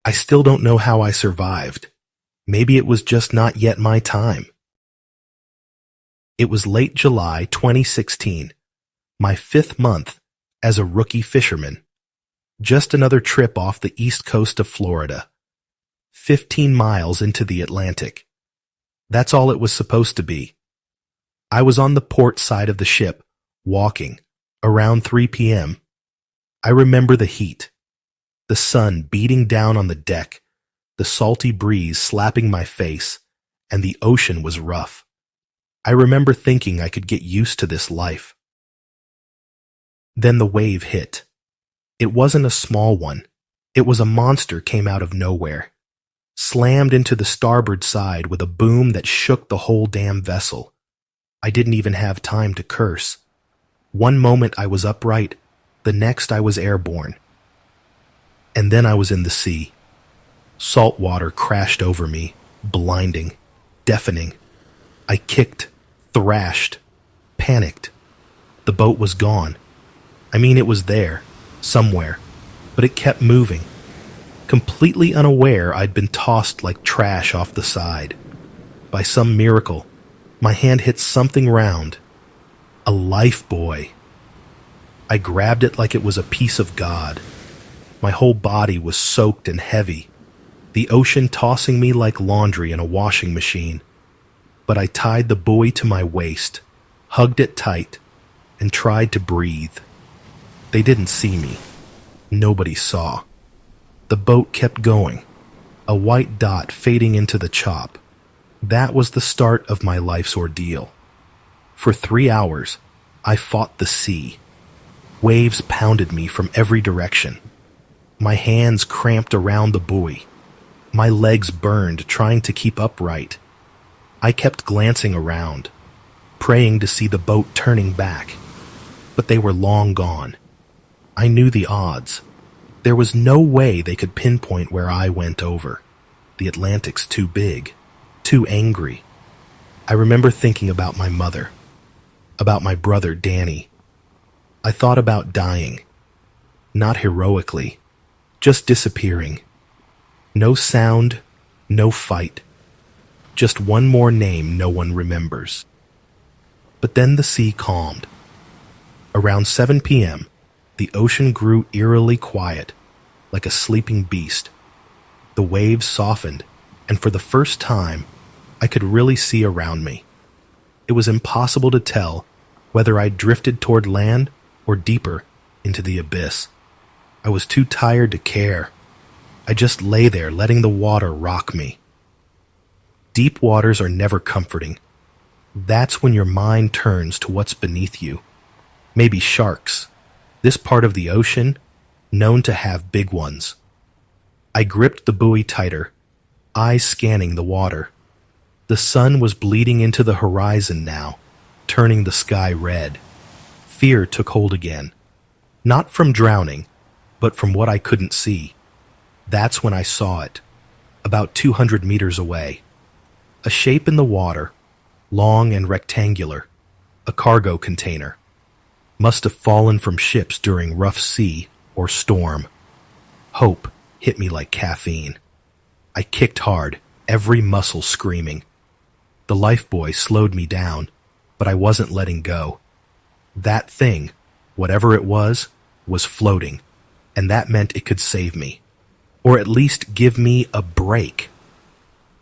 I still don't know how I survived. Maybe it was just not yet my time. It was late July 2016, my 5th month as a rookie fisherman. Just another trip off the east coast of Florida, 15 miles into the Atlantic. That's all it was supposed to be. I was on the port side of the ship, walking, around 3 p.m. I remember the heat, the sun beating down on the deck, the salty breeze slapping my face, and the ocean was rough. I remember thinking I could get used to this life. Then the wave hit. It wasn't a small one. It was a monster came out of nowhere, slammed into the starboard side with a boom that shook the whole damn vessel. I didn't even have time to curse. One moment I was upright, the next I was airborne. And then I was in the sea. Salt water crashed over me, blinding, deafening. I kicked, thrashed, panicked. The boat was gone. I mean, it was there, somewhere, but it kept moving. Completely unaware, I'd been tossed like trash off the side. By some miracle, my hand hit something round. A life buoy. I grabbed it like it was a piece of God. My whole body was soaked and heavy, the ocean tossing me like laundry in a washing machine. But I tied the buoy to my waist, hugged it tight, and tried to breathe. They didn't see me. Nobody saw. The boat kept going, a white dot fading into the chop. That was the start of my life's ordeal. For 3 hours, I fought the sea. Waves pounded me from every direction. My hands cramped around the buoy. My legs burned trying to keep upright. I kept glancing around, praying to see the boat turning back. But they were long gone. I knew the odds. There was no way they could pinpoint where I went over. The Atlantic's too big, too angry. I remember thinking about my mother, about my brother Danny. I thought about dying. Not heroically, just disappearing. No sound, no fight. Just one more name no one remembers. But then the sea calmed. Around 7 p.m., the ocean grew eerily quiet, like a sleeping beast. The waves softened, and for the first time, I could really see around me. It was impossible to tell whether I drifted toward land or deeper into the abyss. I was too tired to care. I just lay there letting the water rock me. Deep waters are never comforting. That's when your mind turns to what's beneath you. Maybe sharks. This part of the ocean, known to have big ones. I gripped the buoy tighter, eyes scanning the water. The sun was bleeding into the horizon now, turning the sky red. Fear took hold again. Not from drowning, but from what I couldn't see. That's when I saw it, about 200 meters away. A shape in the water, long and rectangular, a cargo container. Must have fallen from ships during rough sea or storm. Hope hit me like caffeine. I kicked hard, every muscle screaming. The lifebuoy slowed me down, but I wasn't letting go. That thing, whatever it was floating, and that meant it could save me, or at least give me a break.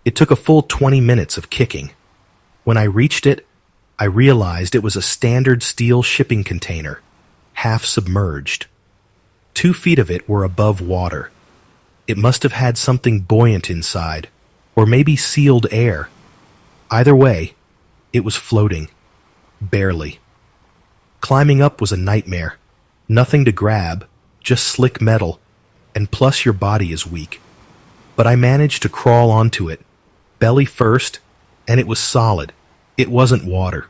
It took a full 20 minutes of kicking. When I reached it, I realized it was a standard steel shipping container, half submerged. 2 feet of it were above water. It must have had something buoyant inside, or maybe sealed air. Either way, it was floating. Barely. Climbing up was a nightmare. Nothing to grab, just slick metal, and plus your body is weak. But I managed to crawl onto it, belly first, and it was solid. It wasn't water.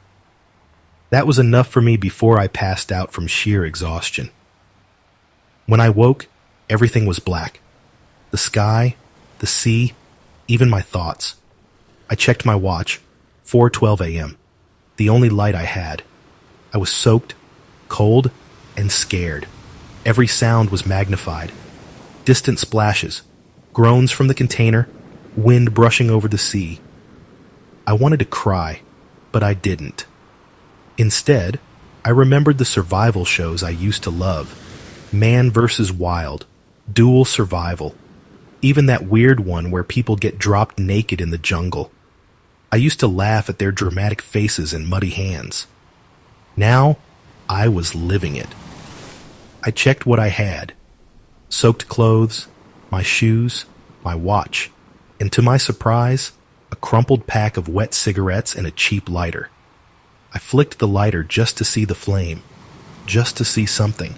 That was enough for me before I passed out from sheer exhaustion. When I woke, everything was black. The sky, the sea, even my thoughts. I checked my watch, 4:12 a.m., the only light I had. I was soaked, cold, and scared. Every sound was magnified. Distant splashes, groans from the container, wind brushing over the sea. I wanted to cry, but I didn't. Instead, I remembered the survival shows I used to love. Man vs. Wild, Dual Survival, even that weird one where people get dropped naked in the jungle. I used to laugh at their dramatic faces and muddy hands. Now, I was living it. I checked what I had. Soaked clothes, my shoes, my watch, and to my surprise, a crumpled pack of wet cigarettes and a cheap lighter. I flicked the lighter just to see the flame, just to see something.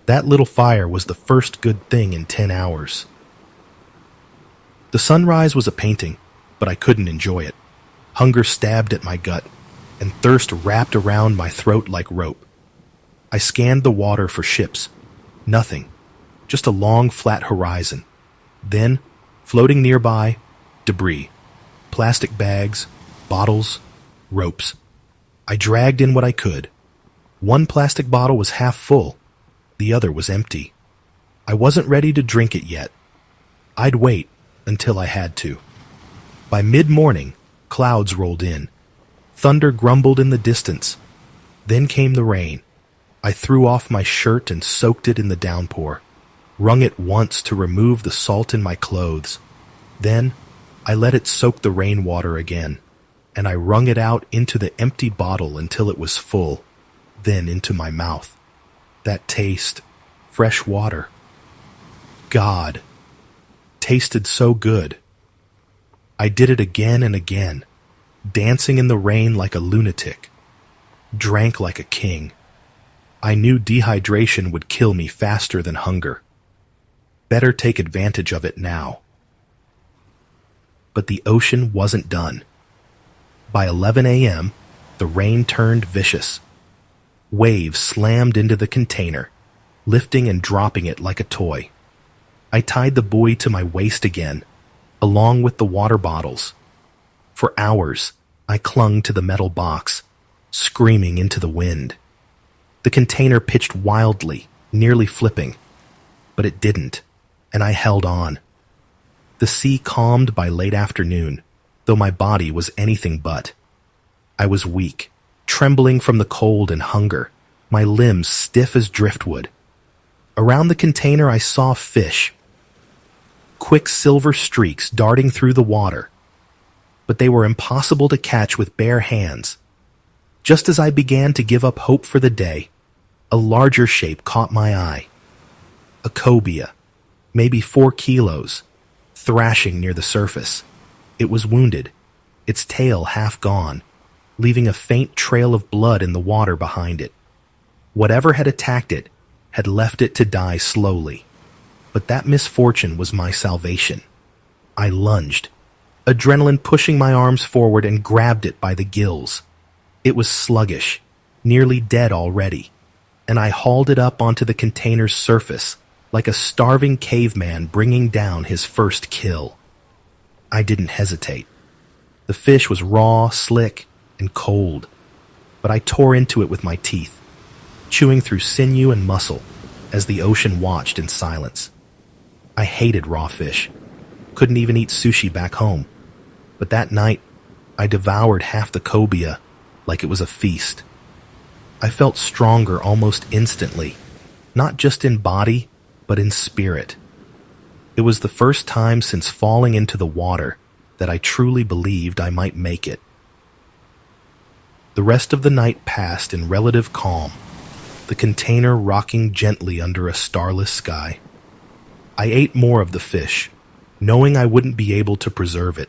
That little fire was the first good thing in 10 hours. The sunrise was a painting, but I couldn't enjoy it. Hunger stabbed at my gut, and thirst wrapped around my throat like rope. I scanned the water for ships. Nothing. Just a long, flat horizon. Then, floating nearby, debris. Plastic bags, bottles, ropes. I dragged in what I could. One plastic bottle was half full. The other was empty. I wasn't ready to drink it yet. I'd wait until I had to. By mid-morning, clouds rolled in. Thunder grumbled in the distance. Then came the rain. I threw off my shirt and soaked it in the downpour. Wrung it once to remove the salt in my clothes. Then, I let it soak the rainwater again, and I wrung it out into the empty bottle until it was full, then into my mouth. That taste, fresh water. God, tasted so good. I did it again and again, dancing in the rain like a lunatic. Drank like a king. I knew dehydration would kill me faster than hunger. Better take advantage of it now. But the ocean wasn't done. By 11 a.m., the rain turned vicious. Waves slammed into the container, lifting and dropping it like a toy. I tied the buoy to my waist again, along with the water bottles. For hours, I clung to the metal box, screaming into the wind. The container pitched wildly, nearly flipping, but it didn't, and I held on. The sea calmed by late afternoon, though my body was anything but. I was weak, trembling from the cold and hunger, my limbs stiff as driftwood. Around the container I saw fish, quick silver streaks darting through the water, but they were impossible to catch with bare hands. Just as I began to give up hope for the day, a larger shape caught my eye. A cobia, maybe 4 kilos, thrashing near the surface. It was wounded, its tail half gone, leaving a faint trail of blood in the water behind it. Whatever had attacked it had left it to die slowly. But that misfortune was my salvation. I lunged, adrenaline pushing my arms forward, and grabbed it by the gills. It was sluggish, nearly dead already, and I hauled it up onto the container's surface like a starving caveman bringing down his first kill. I didn't hesitate. The fish was raw, slick, and cold, but I tore into it with my teeth, chewing through sinew and muscle as the ocean watched in silence. I hated raw fish, couldn't even eat sushi back home, but that night I devoured half the cobia like it was a feast. I felt stronger almost instantly, not just in body, but in spirit. It was the first time since falling into the water that I truly believed I might make it. The rest of the night passed in relative calm, the container rocking gently under a starless sky. I ate more of the fish, knowing I wouldn't be able to preserve it.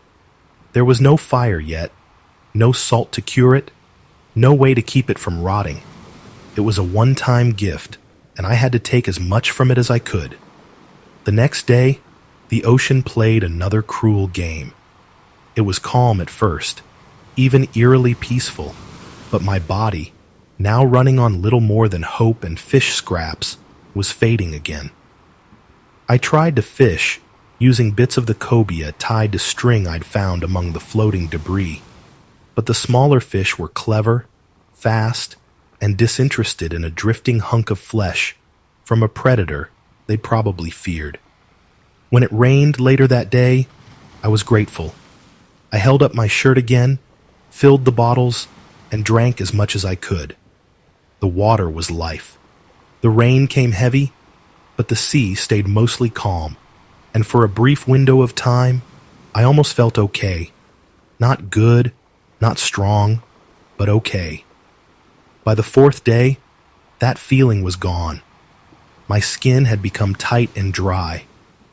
There was no fire yet, no salt to cure it, no way to keep it from rotting. It was a one-time gift, and I had to take as much from it as I could. The next day, the ocean played another cruel game. It was calm at first, even eerily peaceful, but my body, now running on little more than hope and fish scraps, was fading again. I tried to fish, using bits of the cobia tied to string I'd found among the floating debris, but the smaller fish were clever, fast, and disinterested in a drifting hunk of flesh from a predator they probably feared. When it rained later that day, I was grateful. I held up my shirt again, filled the bottles, and drank as much as I could. The water was life. The rain came heavy, but the sea stayed mostly calm, and for a brief window of time, I almost felt okay. Not good, not strong, but okay. By the fourth day, that feeling was gone. My skin had become tight and dry,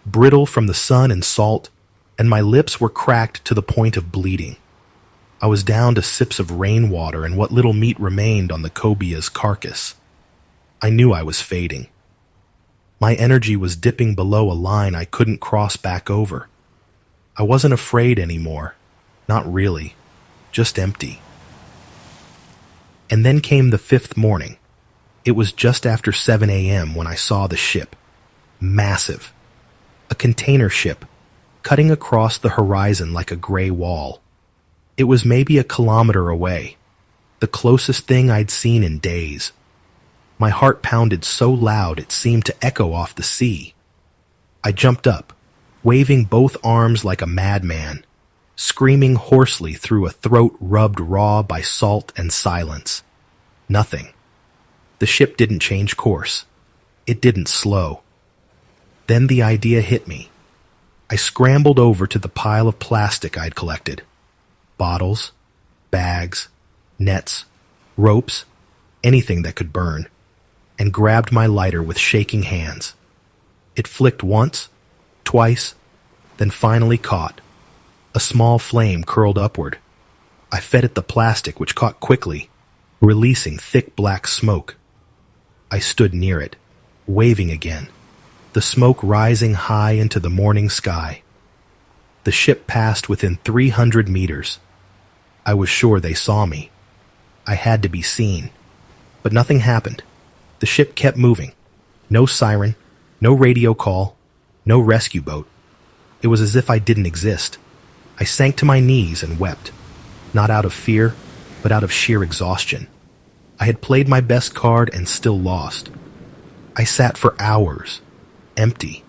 brittle from the sun and salt, and my lips were cracked to the point of bleeding. I was down to sips of rainwater and what little meat remained on the cobia's carcass. I knew I was fading. My energy was dipping below a line I couldn't cross back over. I wasn't afraid anymore. Not really. Just empty. And then came the fifth morning. It was just after 7 a.m. when I saw the ship. Massive. A container ship, cutting across the horizon like a gray wall. It was maybe a kilometer away, the closest thing I'd seen in days. My heart pounded so loud it seemed to echo off the sea. I jumped up, waving both arms like a madman, screaming hoarsely through a throat rubbed raw by salt and silence. Nothing. The ship didn't change course. It didn't slow. Then the idea hit me. I scrambled over to the pile of plastic I'd collected. Bottles, bags, nets, ropes, anything that could burn, and grabbed my lighter with shaking hands. It flicked once, twice, then finally caught. A small flame curled upward. I fed it the plastic, which caught quickly, releasing thick black smoke. I stood near it, waving again, the smoke rising high into the morning sky. The ship passed within 300 meters. I was sure they saw me. I had to be seen. But nothing happened. The ship kept moving. No siren, no radio call, no rescue boat. It was as if I didn't exist. I sank to my knees and wept, not out of fear, but out of sheer exhaustion. I had played my best card and still lost. I sat for hours, empty.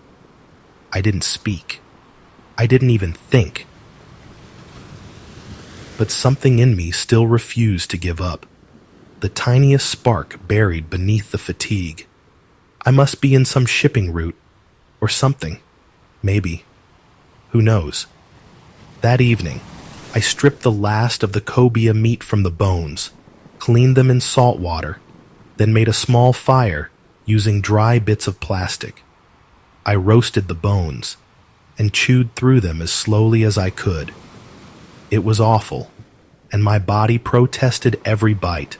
I didn't speak. I didn't even think. But something in me still refused to give up. The tiniest spark buried beneath the fatigue. I must be in some shipping route, or something. Maybe. Who knows? That evening, I stripped the last of the cobia meat from the bones, cleaned them in salt water, then made a small fire using dry bits of plastic. I roasted the bones and chewed through them as slowly as I could. It was awful, and my body protested every bite.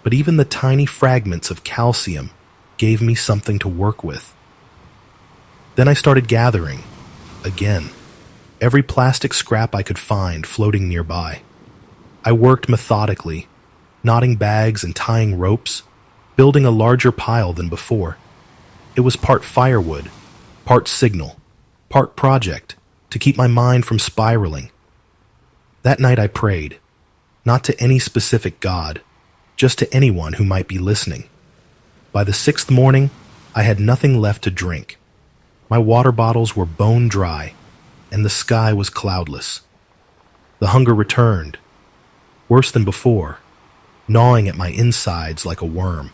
But even the tiny fragments of calcium gave me something to work with. Then I started gathering, again, every plastic scrap I could find floating nearby. I worked methodically, knotting bags and tying ropes, building a larger pile than before. It was part firewood, part signal, part project, to keep my mind from spiraling. That night I prayed, not to any specific god, just to anyone who might be listening. By the sixth morning, I had nothing left to drink. My water bottles were bone dry, and the sky was cloudless. The hunger returned, worse than before, gnawing at my insides like a worm.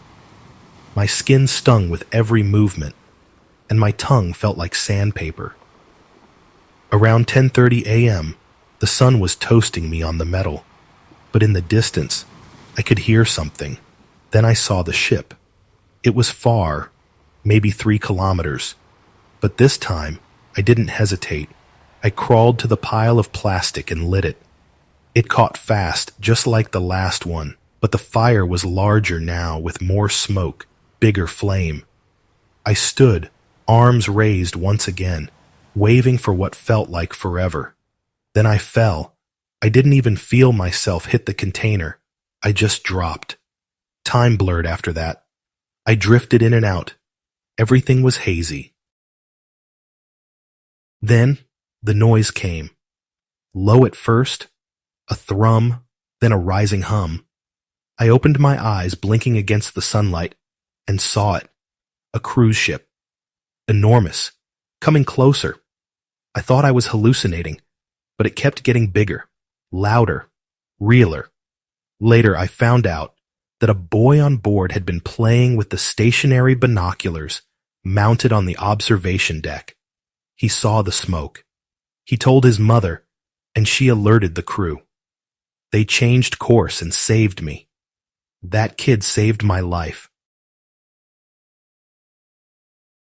My skin stung with every movement, and my tongue felt like sandpaper. Around 10:30 a.m., the sun was toasting me on the metal, but in the distance, I could hear something. Then I saw the ship. It was far, maybe 3 kilometers, but this time I didn't hesitate. I crawled to the pile of plastic and lit it. It caught fast, just like the last one, but the fire was larger now with more smoke, bigger flame. I stood, arms raised once again, waving for what felt like forever. Then I fell. I didn't even feel myself hit the container. I just dropped. Time blurred after that. I drifted in and out. Everything was hazy. Then the noise came. Low at first, a thrum, then a rising hum. I opened my eyes, blinking against the sunlight, and saw it. A cruise ship. Enormous, coming closer. I thought I was hallucinating, but it kept getting bigger, louder, realer. Later, I found out that a boy on board had been playing with the stationary binoculars mounted on the observation deck. He saw the smoke. He told his mother, and she alerted the crew. They changed course and saved me. That kid saved my life.